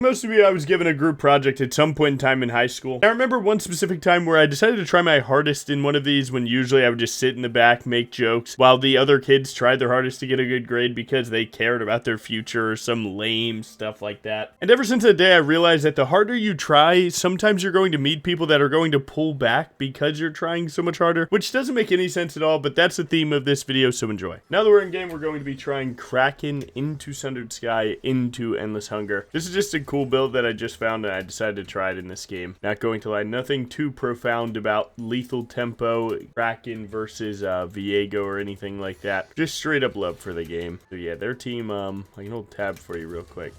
Most of you, I was given a group project at some point in time in high school. I remember one specific time where I decided to try my hardest in one of these when usually I would just sit in the back, make jokes, while the other kids tried their hardest to get a good grade because they cared about their future or some lame stuff like that. And ever since that day, I realized that the harder you try, sometimes you're going to meet people that are going to pull back because you're trying so much harder, which doesn't make any sense at all, but that's the theme of this video, so enjoy. Now that we're in game, we're going to be trying Kraken into Sundered Sky into Endless Hunger. This is just a cool build that I just found and I decided to try it in this game. Not going to lie, nothing too profound about lethal tempo, Kraken versus Viego or anything like that. Just straight up love for the game. So yeah, their team, I can hold tab for you real quick.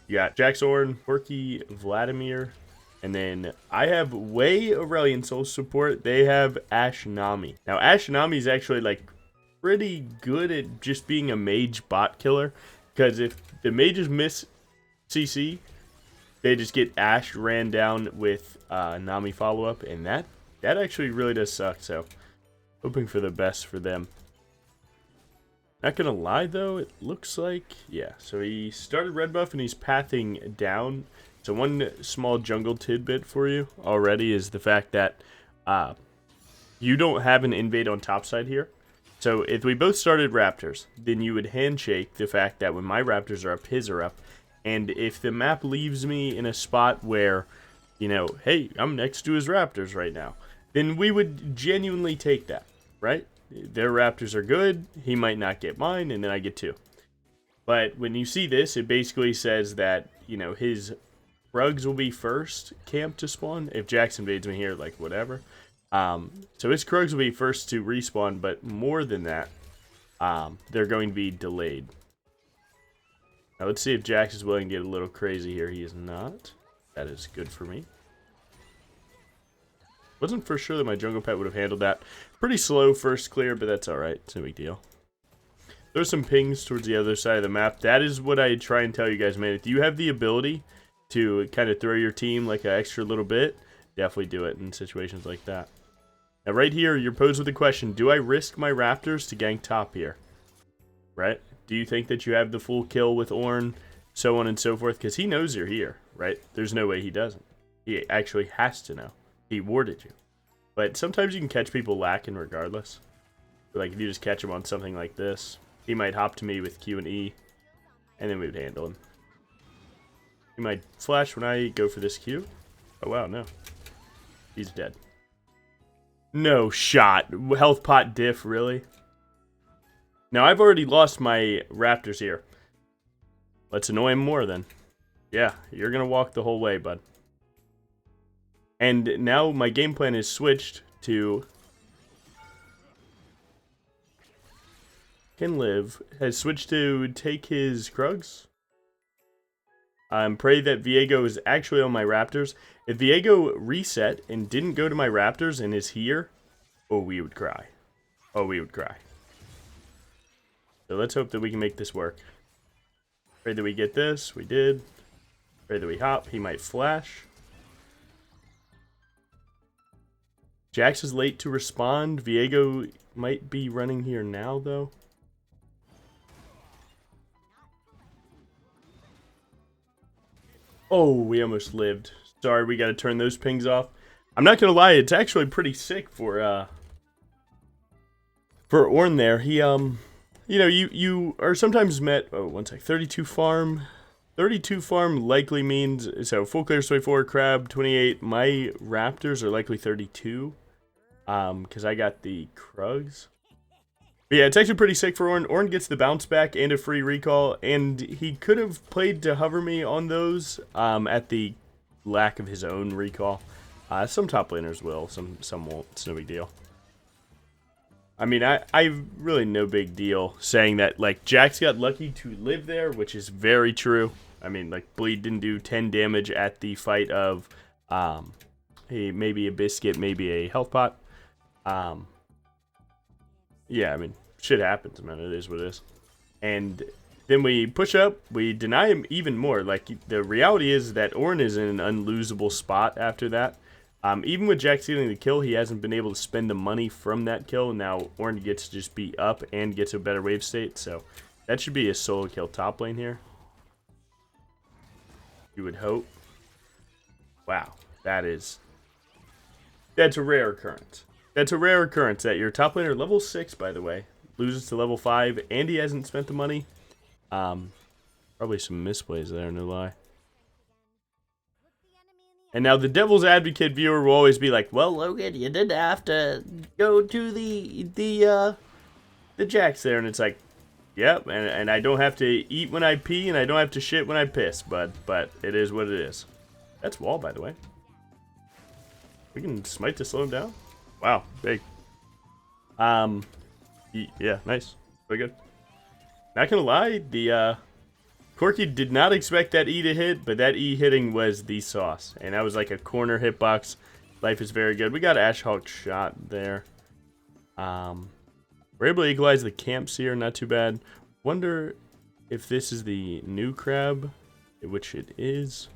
You got Jax Ornn, Porky, Vladimir, and then I have way Aurelion Soul support. They have Ashe Nami. Now Ashe Nami is actually like pretty good at just being a mage bot killer, because if the mages miss CC, they just get Ashe ran down with Nami follow-up, and that actually really does suck, so hoping for the best for them. Not gonna lie though, it looks like, yeah, so he started red buff and he's pathing down. So one small jungle tidbit for you already is the fact that you don't have an invade on top side here. So if we both started Raptors, then you would handshake the fact that when my Raptors are up, his are up. And if the map leaves me in a spot where, you know, hey, I'm next to his Raptors right now, then we would genuinely take that, right? Their Raptors are good, he might not get mine, and then I get two. But when you see this, it basically says that, you know, his Rugs will be first camp to spawn. If Jax invades me here, like, whatever. So his Krugs will be first to respawn, but more than that, they're going to be delayed. Now let's see if Jax is willing to get a little crazy here. He is not. That is good for me. Wasn't for sure that my jungle pet would have handled that. Pretty slow first clear, but that's alright. It's no big deal. There's some pings towards the other side of the map. That is what I try and tell you guys, man. If you have the ability to kind of throw your team like an extra little bit, definitely do it in situations like that. Now right here, you're posed with the question, do I risk my Raptors to gank top here? Right? Do you think that you have the full kill with Ornn, so on and so forth? Because he knows you're here, right? There's no way he doesn't. He actually has to know. He warded you. But sometimes you can catch people lacking regardless. Like if you just catch him on something like this, he might hop to me with Q and E, and then we would handle him. He might flash when I go for this Q. Oh wow, no. He's dead. No shot. Health pot diff, really? Now, I've already lost my Raptors here. Let's annoy him more, then. Yeah, you're going to walk the whole way, bud. And now my game plan is switched to... Can live. Has switched to take his Krugs. Pray that Viego is actually on my Raptors. If Viego reset and didn't go to my Raptors and is here, oh, we would cry. Oh, we would cry. So let's hope that we can make this work. Pray that we get this. We did. Pray that we hop. He might flash. Jax is late to respond. Viego might be running here now, though. Oh, we almost lived. Sorry, we got to turn those pings off. I'm not going to lie. It's actually pretty sick for Ornn there. He, you know, you are sometimes met, oh, one sec, 32 farm. 32 farm likely means, so full clear 24, crab 28. My Raptors are likely 32, because I got the Krugs. But yeah, it's actually pretty sick for Ornn. Ornn gets the bounce back and a free recall, and he could have played to hover me on those at the lack of his own recall. Some top laners will, some won't. It's no big deal. I mean, I really no big deal saying that, like, Jax got lucky to live there, which is very true. I mean, like, Bleed didn't do 10 damage at the fight of maybe a biscuit, maybe a health pot. Yeah, I mean, shit happens, man. It is what it is. And then we push up, we deny him even more. Like, the reality is that Ornn is in an unlosable spot after that. Even with Jax stealing the kill, he hasn't been able to spend the money from that kill. Now, Ornn gets to just be up and gets a better wave state. So, that should be a solo kill top lane here. You would hope. Wow, that's a rare occurrence. That's a rare occurrence that your top laner, level 6, by the way, loses to level 5, and he hasn't spent the money. Probably some misplays there, no lie. And now the devil's advocate viewer will always be like, well, Logan, you didn't have to go to the jacks there. And it's like, yep, and I don't have to eat when I pee, and I don't have to shit when I piss, but it is what it is. That's wall, by the way. We can smite to slow him down. Wow, big. Yeah, nice. Very good. Not gonna lie, the Corky did not expect that E to hit, but that E hitting was the sauce. And that was like a corner hitbox. Life is very good. We got Ash Hulk shot there. We're able to equalize the camps here, not too bad. Wonder if this is the new crab, which it is.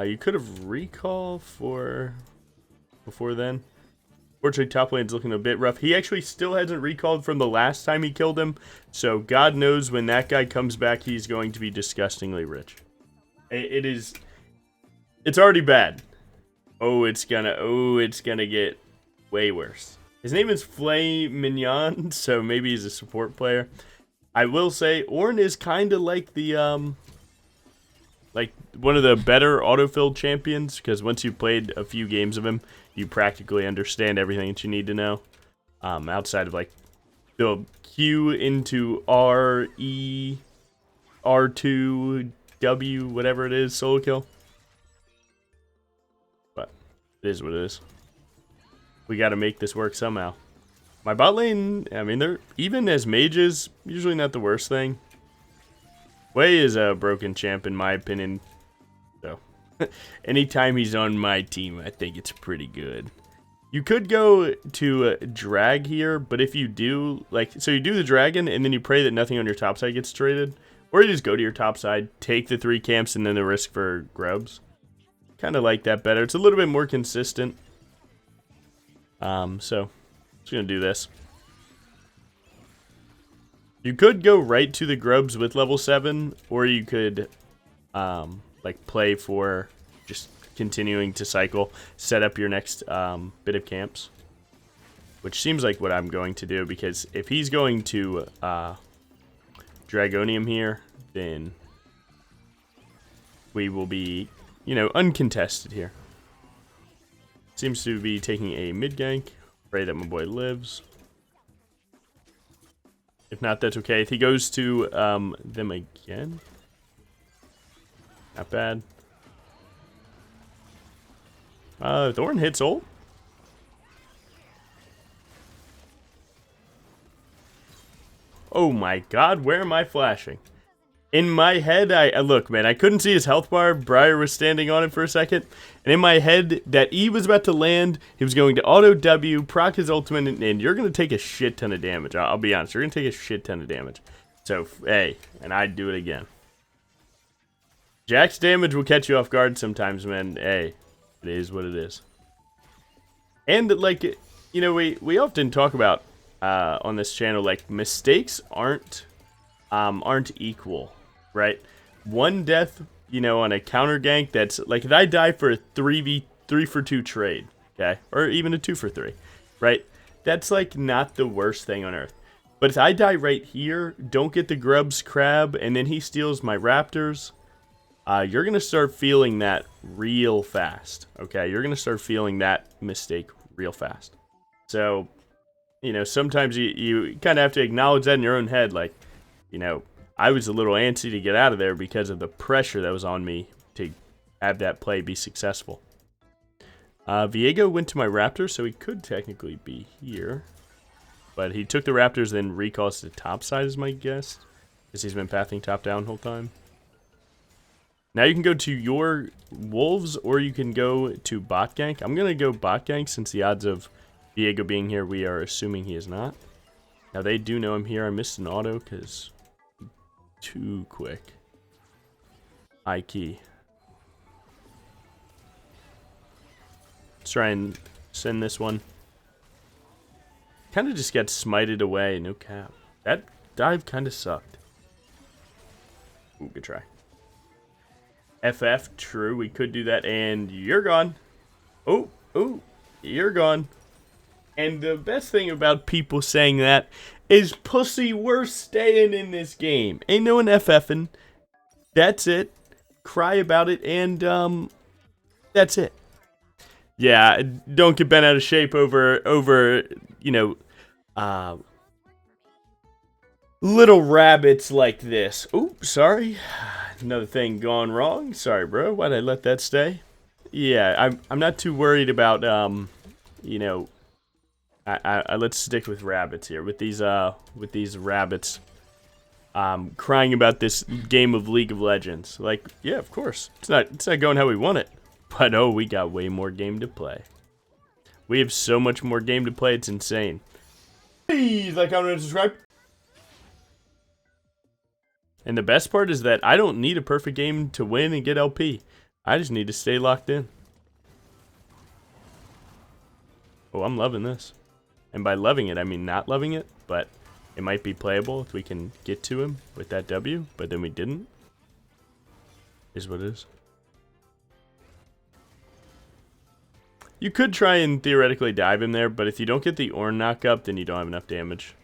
You could have recall for before then. Fortunately, top lane's looking a bit rough. He actually still hasn't recalled from the last time he killed him. So God knows when that guy comes back, he's going to be disgustingly rich. It's already bad. It's gonna get way worse. His name is Flay Mignon, so maybe he's a support player. I will say, Ornn is kind of like the like one of the better autofill champions, because once you've played a few games of him, you practically understand everything that you need to know. Outside of like the Q into R, E, R2, W, whatever it is, solo kill. But it is what it is. We got to make this work somehow. My bot lane, I mean, they're even as mages, usually not the worst thing. Wei is a broken champ in my opinion, so anytime he's on my team, I think it's pretty good. You could go to drag here, but if you do, like, so you do the dragon and then you pray that nothing on your top side gets traded, or you just go to your top side, take the 3 camps, and then the risk for grubs. Kind of like that better. It's a little bit more consistent. So just gonna do this. You could go right to the grubs with level 7, or you could like play for just continuing to cycle, set up your next bit of camps, which seems like what I'm going to do, because if he's going to Dragonium here, then we will be, you know, uncontested here. Seems to be taking a mid gank. Pray that my boy lives. If not, that's okay. If he goes to them again, not bad. Thorn hits ult. Oh my god, where am I flashing? In my head, look, man, I couldn't see his health bar. Briar was standing on it for a second. And in my head, that E was about to land. He was going to auto W, proc his ultimate, and you're going to take a shit ton of damage. I'll be honest, you're going to take a shit ton of damage. So, hey, and I'd do it again. Jack's damage will catch you off guard sometimes, man. Hey, it is what it is. And, like, you know, we often talk about on this channel, like, mistakes aren't equal, right? One death, you know, on a counter gank, that's like, if I die for a 3 for 2 trade, okay, or even a 2 for 3, right? That's like not the worst thing on earth. But if I die right here, don't get the grubs crab, and then he steals my raptors, you're gonna start feeling that real fast. Okay, you're gonna start feeling that mistake real fast. So, you know, sometimes you kind of have to acknowledge that in your own head, like, you know, I was a little antsy to get out of there because of the pressure that was on me to have that play be successful. Viego went to my Raptor, so he could technically be here. But he took the Raptors, then recalls to the top side is my guess, because he's been pathing top down the whole time. Now you can go to your Wolves, or you can go to bot gank. I'm going to go bot gank since the odds of Viego being here, we are assuming he is not. Now they do know I'm here. I missed an auto because too quick. High key. Let's try and send this one. Kind of just got smited away. No cap. That dive kind of sucked. Ooh, good try. FF, true, we could do that, and you're gone. Oh, you're gone. And the best thing about people saying that is, pussy, we're staying in this game. Ain't no one FFing. That's it. Cry about it, and, that's it. Yeah, don't get bent out of shape over, you know, little rabbits like this. Oops, sorry. Another thing gone wrong. Sorry, bro. Why'd I let that stay? Yeah, I'm not too worried about, you know, let's stick with rabbits here. With these rabbits, crying about this game of League of Legends. Like, yeah, of course. It's not going how we want it. But, oh, we got way more game to play. We have so much more game to play, it's insane. Please like, comment, and subscribe. And the best part is that I don't need a perfect game to win and get LP. I just need to stay locked in. Oh, I'm loving this. And by loving it, I mean not loving it, but it might be playable if we can get to him with that W, but then we didn't. Is what it is. You could try and theoretically dive him there, but if you don't get the Ornn knock up, then you don't have enough damage.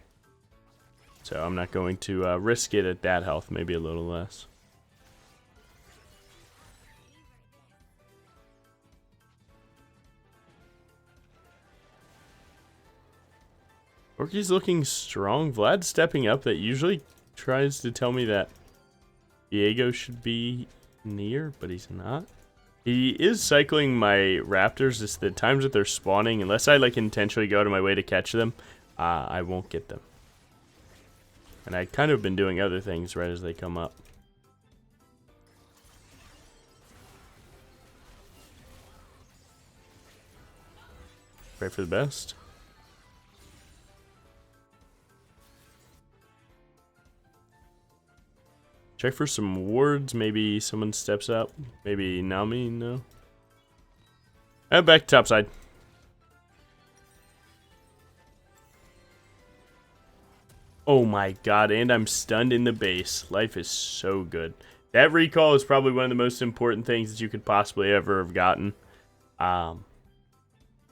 So I'm not going to risk it at that health, maybe a little less. Orky's looking strong. Vlad's stepping up. That usually tries to tell me that Diego should be near, but he's not. He is cycling my raptors. It's the times that they're spawning. Unless I like intentionally go out of my way to catch them, I won't get them. And I kind of been doing other things right as they come up. Pray for the best. Check for some wards. Maybe someone steps up. Maybe Nami, no. Back top side. Oh my god, and I'm stunned in the base. Life is so good. That recall is probably one of the most important things that you could possibly ever have gotten.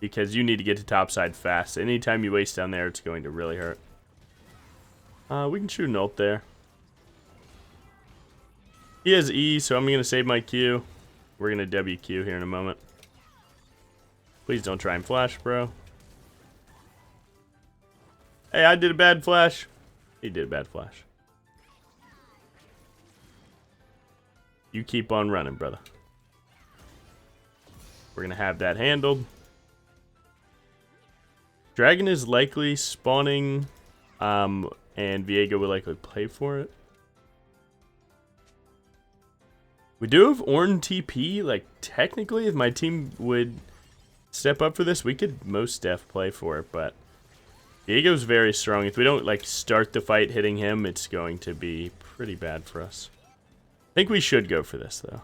Because you need to get to top side fast. Anytime you waste down there, it's going to really hurt. We can shoot an ult there. He has E, so I'm going to save my Q. We're going to WQ here in a moment. Please don't try and flash, bro. Hey, I did a bad flash. He did a bad flash. You keep on running, brother. We're going to have that handled. Dragon is likely spawning, and Viego will likely play for it. We do have Ornn TP. Like, technically, if my team would step up for this, we could most def play for it, but Diego's very strong. If we don't, like, start the fight hitting him, it's going to be pretty bad for us. I think we should go for this, though.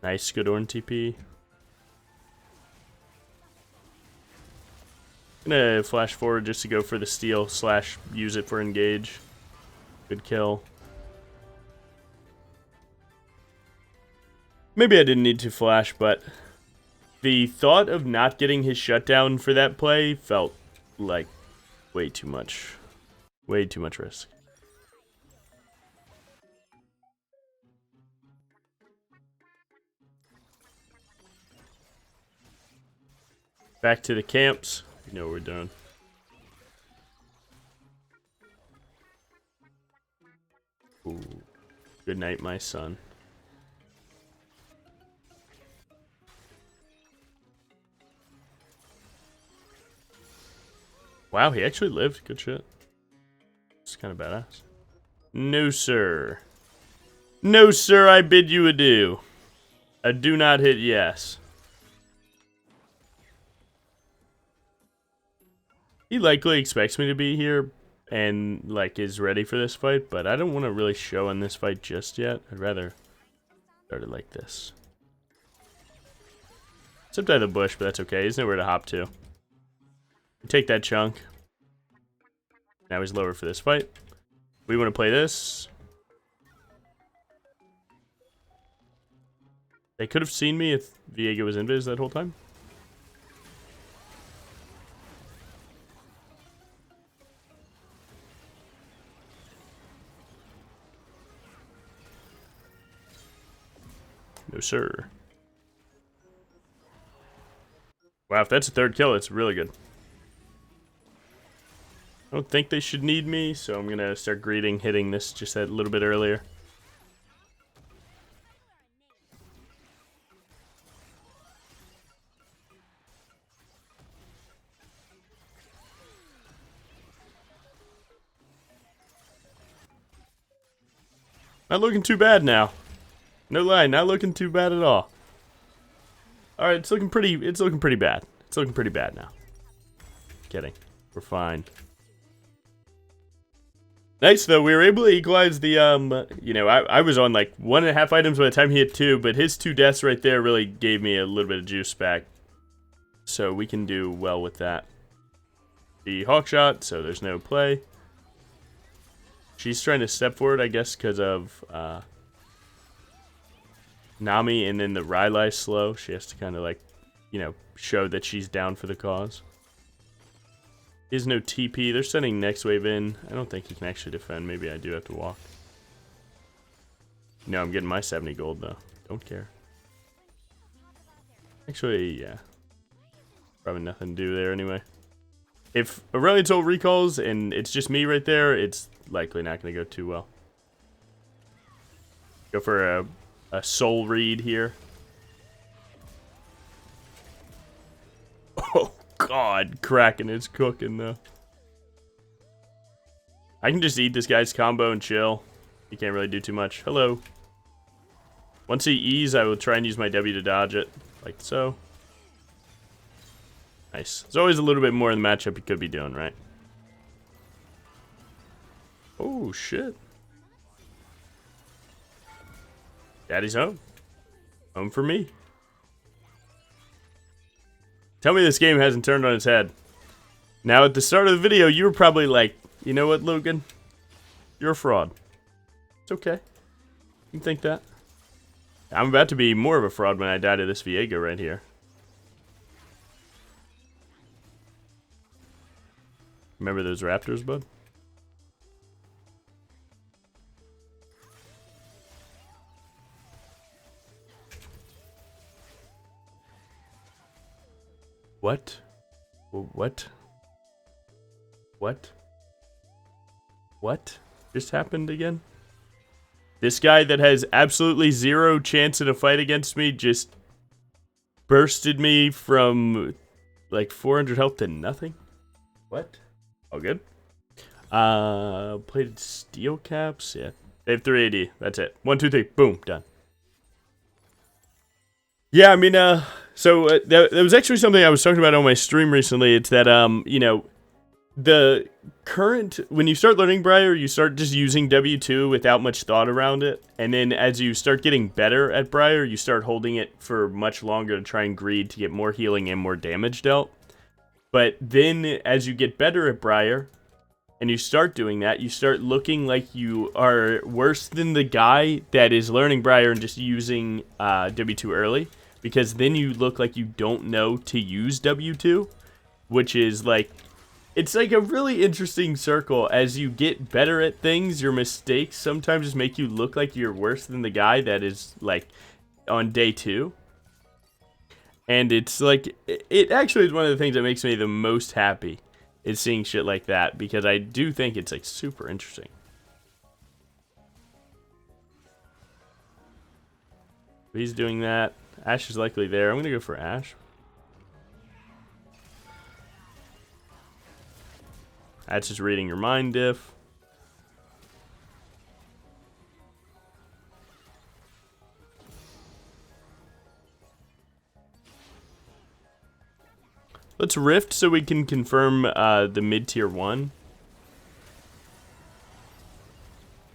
Nice, good Ornn TP. Gonna flash forward just to go for the steal / use it for engage. Good kill. Maybe I didn't need to flash, but the thought of not getting his shutdown for that play felt like way too much. Way too much risk. Back to the camps. You know what we're doing. Ooh. Good night, my son. Wow, he actually lived. Good shit. It's kind of badass. No, sir. No, sir, I bid you adieu. I do not hit yes. He likely expects me to be here and, like, is ready for this fight, but I don't want to really show in this fight just yet. I'd rather start it like this. Except I have the bush, but that's okay. There's nowhere to hop to. Take that chunk. Now he's lower for this fight. We want to play this. They could have seen me if Viego was invis that whole time. No, sir. Wow, if that's a third kill, it's really good. I don't think they should need me, so I'm going to start greeting, hitting this just that little bit earlier. Not looking too bad now. No lie, not looking too bad at all. Alright, it's looking pretty bad. It's looking pretty bad now. Kidding. We're fine. Nice though, we were able to equalize the you know, I was on like 1.5 items by the time he hit 2, but his 2 deaths right there really gave me a little bit of juice back. So we can do well with that. The hawk shot, so there's no play. She's trying to step forward, I guess, because of Nami, and then the Rylai slow. She has to kind of like, you know, show that she's down for the cause. Is no TP. They're sending next wave in. I don't think he can actually defend. Maybe I do have to walk. No, I'm getting my 70 gold though. Don't care. Actually, yeah. Probably nothing to do there anyway. If Aurelian's ult recalls and it's just me right there, it's likely not going to go too well. Go for a soul read here. Oh god, Kraken is cooking though. I can just eat this guy's combo and chill. He can't really do too much. Hello. Once he E's, I will try and use my W to dodge it. Like so. Nice. There's always a little bit more in the matchup you could be doing, right? Oh, shit. Daddy's home. Home for me. Tell me this game hasn't turned on its head. Now, at the start of the video, you were probably like, you know what, Logan? You're a fraud. It's okay. You can think that. I'm about to be more of a fraud when I die to this Viego right here. Remember those raptors, bud? What? What? What? What just happened again? This guy that has absolutely zero chance in a fight against me just bursted me from like 400 health to nothing? What? All good. Plated steel caps. Yeah. They have 380. That's it. 1, 2, 3. Boom. Done. Yeah, I mean, so that was actually something I was talking about on my stream recently. It's that, you know, the current, when you start learning Briar, you start just using W2 without much thought around it. And then as you start getting better at Briar, you start holding it for much longer to try and greed to get more healing and more damage dealt. But then as you get better at Briar, and you start doing that, you start looking like you are worse than the guy that is learning Briar and just using W2 early. Because then you look like you don't know to use W2, which is like, it's like a really interesting circle. As you get better at things, your mistakes sometimes just make you look like you're worse than the guy that is like on day 2. And it's like, it actually is one of the things that makes me the most happy is seeing shit like that, because I do think it's like super interesting. He's doing that. Ash is likely there. I'm gonna go for Ash. That's just reading your mind diff. Let's rift so we can confirm the mid-tier 1.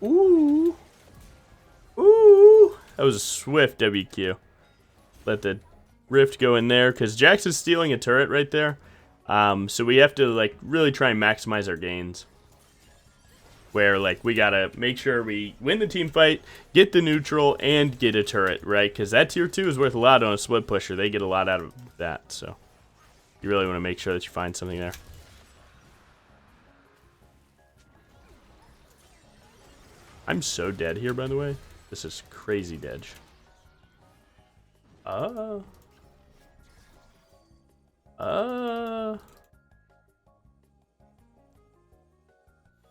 Ooh. Ooh. That was a swift WQ. Let the rift go in there, because Jax is stealing a turret right there. So we have to like really try and maximize our gains. where like we gotta make sure we win the team fight, get the neutral, and get a turret, right? Because that tier 2 is worth a lot on a split pusher. They get a lot out of that, so you really want to make sure that you find something there. I'm so dead here, by the way. This is crazy dead.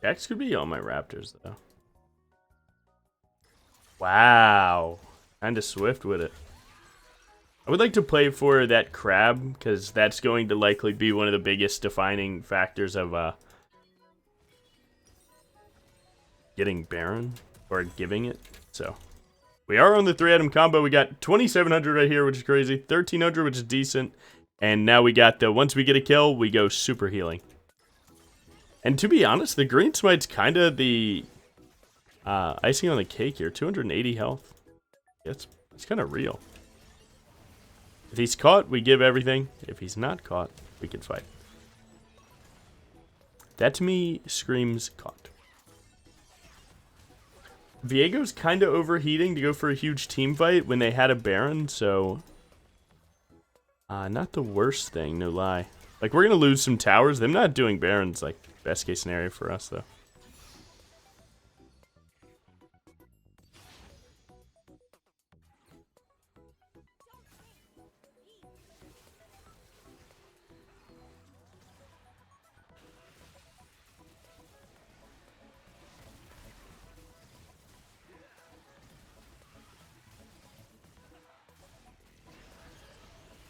Jax could be on my Raptors, though. Wow. Kinda swift with it. I would like to play for that crab, because that's going to likely be one of the biggest defining factors of getting Baron, or giving it. So, we are on the 3-item combo. We got 2,700 right here, which is crazy. 1,300, which is decent. And now we got the, once we get a kill, we go super healing. And to be honest, the green smite's kind of the icing on the cake here. 280 health. It's kind of real. If he's caught, we give everything. If he's not caught, we can fight. That to me screams caught. Viego's kind of overheating to go for a huge team fight when they had a Baron, so not the worst thing, no lie. Like, we're going to lose some towers. Them not doing Barons, like, best case scenario for us, though.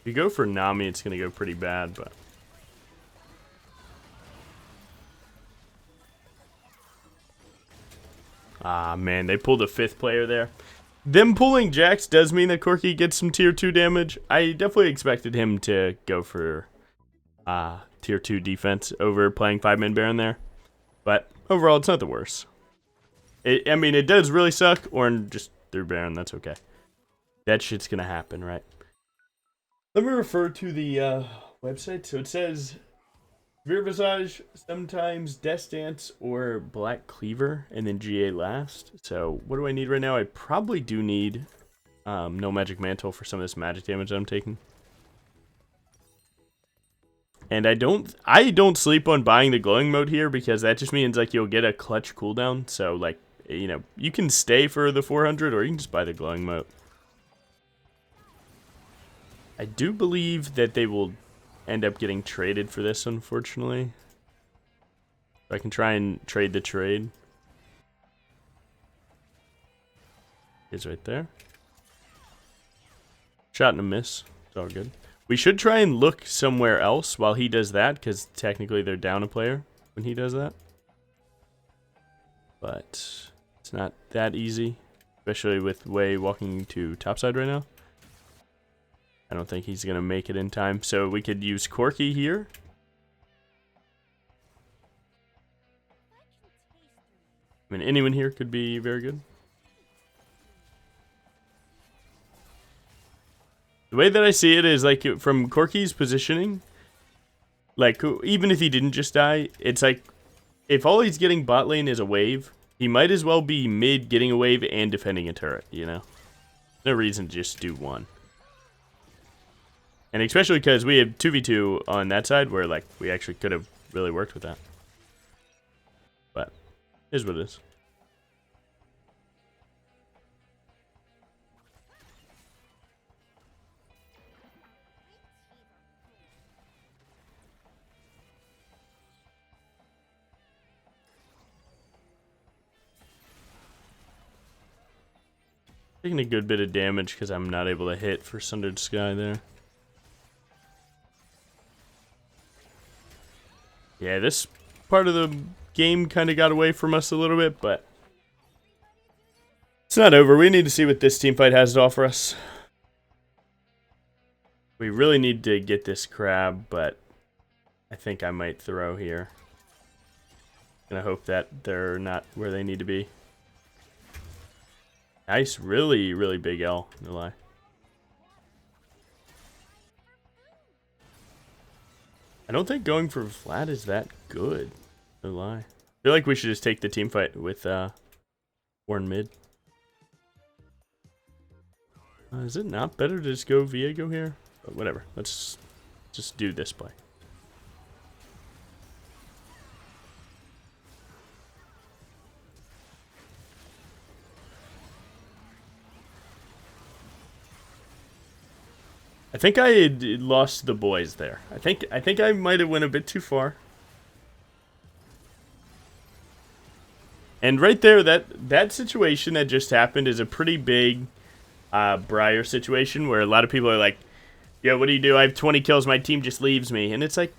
If you go for Nami, it's going to go pretty bad, but ah, man, they pulled a 5th player there. Them pulling Jax does mean that Corki gets some tier 2 damage. I definitely expected him to go for tier 2 defense over playing 5-man Baron there. But overall, it's not the worst. I mean, it does really suck, or just through Baron, that's okay. That shit's going to happen, right? Let me refer to the website. So it says Veer Visage, sometimes Death Dance, or Black Cleaver, and then GA last. So what do I need right now? I probably do need no Magic Mantle for some of this magic damage that I'm taking. And I don't sleep on buying the glowing mode here, because that just means like you'll get a clutch cooldown. So like, you know, you can stay for the 400, or you can just buy the glowing mode. I do believe that they will end up getting traded for this, unfortunately. I can try and trade the trade. It's right there. Shot and a miss. It's all good. We should try and look somewhere else while he does that, because technically they're down a player when he does that. But it's not that easy, especially with Wei walking to topside right now. I don't think he's going to make it in time. So we could use Corki here. I mean, anyone here could be very good. The way that I see it is like from Corki's positioning, like even if he didn't just die, it's like if all he's getting bot lane is a wave, he might as well be mid getting a wave and defending a turret, you know? No reason to just do one. And especially because we have 2v2 on that side where, like, we actually could have really worked with that. But, here's what it is. Taking a good bit of damage because I'm not able to hit for Sundered Sky there. Yeah, this part of the game kind of got away from us a little bit, but it's not over. We need to see what this team fight has to offer us. We really need to get this crab, but I think I might throw here. And I hope that they're not where they need to be. Nice, really, really big L, no lie. I don't think going for flat is that good, no lie. feel like we should just take the team fight with Warren mid. Is it not better to just go Viego here? But whatever. Let's just do this play. I think I had lost the boys there. I think I might have went a bit too far. And right there, that situation that just happened is a pretty big Briar situation where a lot of people are like, "Yo, what do you do? I have 20 kills. My team just leaves me." And it's like,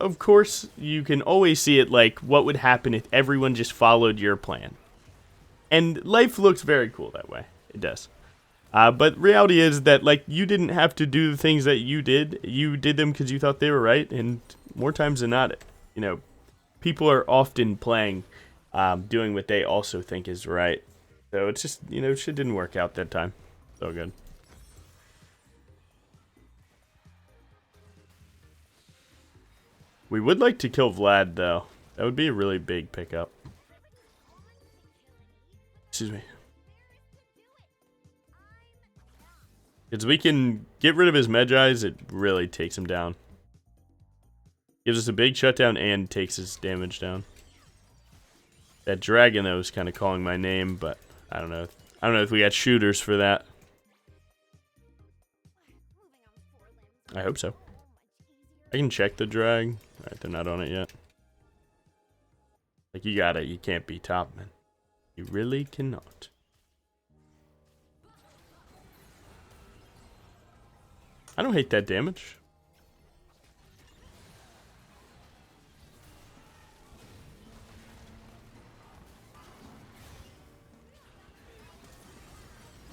of course you can always see it like what would happen if everyone just followed your plan. And life looks very cool that way. It does. But reality is that like you didn't have to do the things that you did. You did them because you thought they were right. And more times than not, you know, people are often playing, doing what they also think is right. So it's just, you know, shit didn't work out that time. So good. We would like to kill Vlad, though. That would be a really big pickup. Excuse me. Because we can get rid of his Medjais, it really takes him down. Gives us a big shutdown and takes his damage down. That dragon, though, is kind of calling my name, but I don't know. I don't know if we got shooters for that. I hope so. I can check the drag. Alright, they're not on it yet. Like, you got it. You can't be top, man. You really cannot. I don't hate that damage.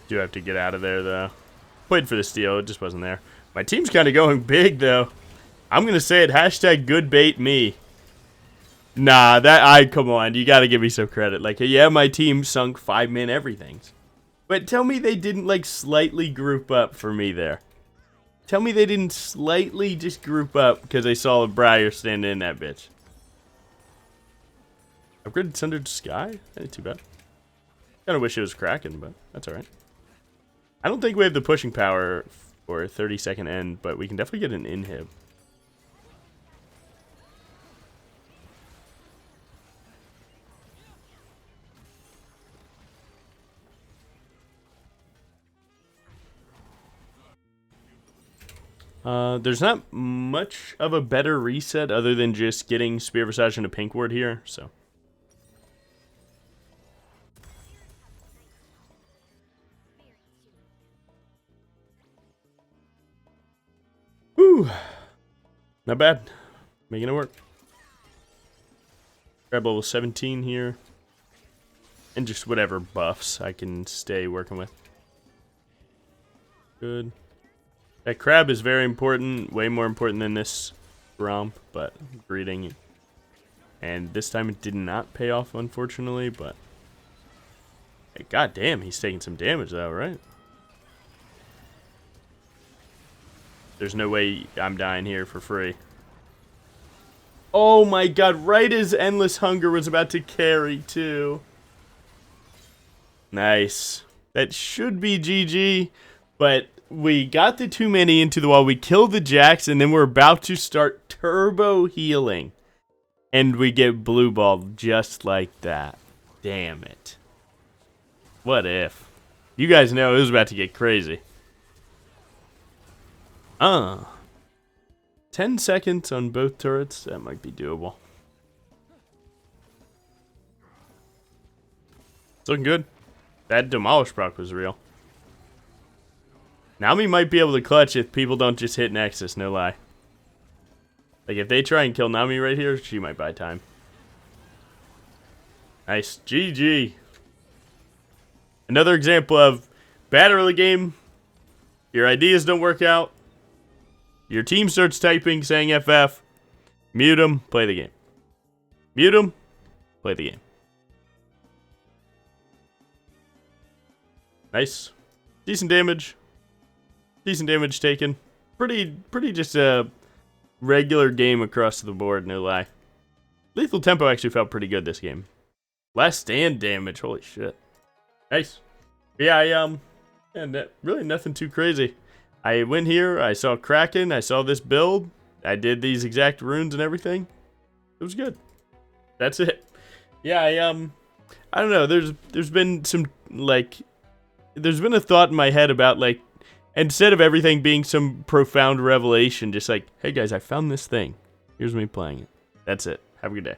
Do have to get out of there, though. Waiting for the steal. It just wasn't there. My team's kind of going big, though. I'm going to say it. Hashtag good bait me. Nah, come on. You got to give me some credit. Like, yeah, my team sunk 5-man everything. But tell me they didn't, like, slightly group up for me there. Tell me they didn't slightly just group up because they saw a briar standing in that bitch. Upgraded Sundered Sky? That ain't too bad. Kind of wish it was Kraken, but that's alright. I don't think we have the pushing power for a 30-second end, but we can definitely get an inhib. There's not much of a better reset other than just getting Spear Visage into Pink Ward here, so. Whew. Not bad. Making it work. Grab level 17 here. And just whatever buffs I can stay working with. Good. That crab is very important, way more important than this romp, but breeding. And this time it did not pay off, unfortunately, but hey, god damn, he's taking some damage though, right? There's no way I'm dying here for free. Oh my god, right as Endless Hunger was about to carry too. Nice. That should be GG, but we got the too many into the wall. We killed the Jax, and then we're about to start turbo healing. And we get blue balled just like that. Damn it. What if? You guys know it was about to get crazy. 10 seconds on both turrets. That might be doable. It's looking good. That Demolish proc was real. Nami might be able to clutch if people don't just hit Nexus, no lie. Like, if they try and kill Nami right here, she might buy time. Nice. GG. Another example of bad early game. Your ideas don't work out. Your team starts typing, saying FF. Mute them, play the game. Mute them, play the game. Nice. Decent damage. Decent damage taken. Pretty just a regular game across the board, no lie. lethal tempo actually felt pretty good this game. Last stand damage, holy shit. Nice. Yeah, and really nothing too crazy. I went here, I saw Kraken, I saw this build, I did these exact runes and everything. It was good. That's it. Yeah, I don't know, there's been some, like, there's been a thought in my head about, like, instead of everything being some profound revelation, just like, hey guys, I found this thing. Here's me playing it. That's it. Have a good day.